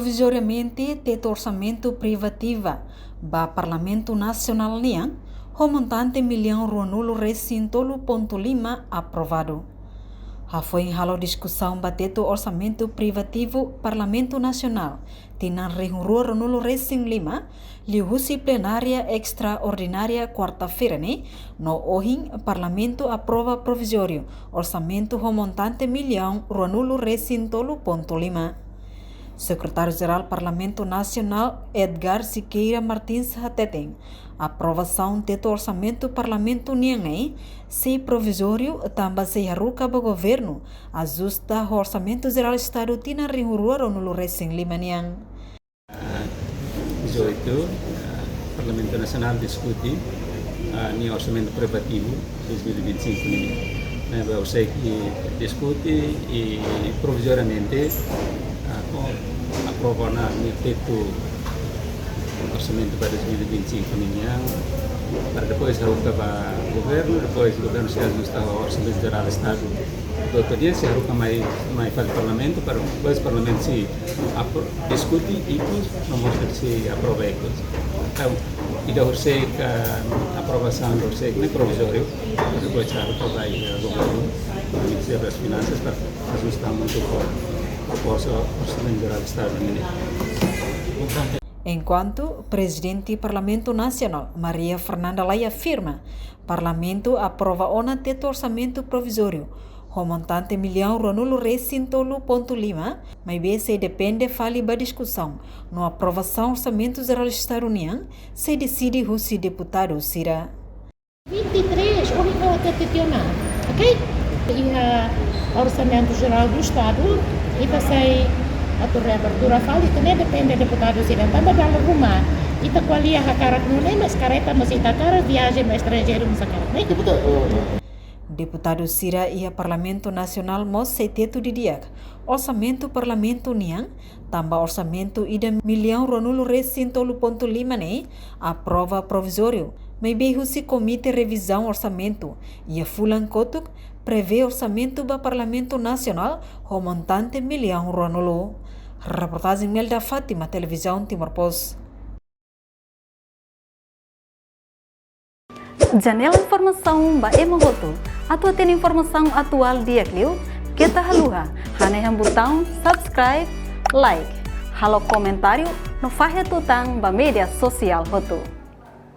provisoriamente Tetu Orçamentu privativa ba Parlamento Nacional Nian, o montante Millaun ruanulo recintolo ponto lima aprovado. Foi em halo discussão bateto orçamento privativo Parlamento Nacional, tinan rehurua ruanulo recin lima, liuhusi plenária extraordinária quarta-feira, no ohin Parlamento aprova Provizoriu, orçamento o montante Millaun ruanulo recintolo ponto lima. Secretário-Geral Parlamento Nacional Edgar Siqueira Martins Hateteng, aprovação Tetu Orçamento Parlamento Nian, se provisório também se arruca para o governo, ajusta o Orçamento Geral Estado tina rihurua no recém lima Nian. 18, Parlamento Nacional discute o orçamento privativo 2025 ini. Você que discute e provisoriamente aprova na Tetu orçamento para 2025 ini, para depois arruca para o governo se ajusta ao orçamento geral do Estado. Todo dia se arruca mais para o parlamento, para depois o parlamento se discute e depois não mostra se aprova isso. Então, e da a aprovação do orçamento provisório, depois se arruca para o governo, o Ministério das Finanças, para ajustar muito o orçamento geral do Estado. Enquanto Presidente Parlamento Nacional Maria Fernanda Lai afirma, Parlamento aprova ona Tetu Orçamento Provisório, o montante Millaun ruanulo recintolo ponto lima, mas se depende fali ba discussão, no aprovação Orçamento Geral do Estado União, se decide o deputado Sira. 23, única peticionar, ok? E o Orçamento Geral do Estado, e passei a tua reabertura fala, também depende do deputado Sira, também da rumah. Ita kualia hakarak nune, mas careta masih takara viagem mas estrangeiro mas hakarak. Deputado Sira e a Parlamento Nacional Mose Tetu didiak, Orçamento Parlamento Nian, também orçamento ida Millaun ruanulo recintolo ponto lima aprova provisório, mas beijo se comite revisão orçamento e a fulan kotuk prevê orçamento ba Parlamento Nacional o montante Millaun ruanulo. Reportagem Melda Fátima, Televisão Timor Post. Janela informação ba emogoto. Atua tem informação atual dia clio. Kita haluha. Hane yang botão subscribe, like. Halo comentário no fahe tutang ba media sosial hotu.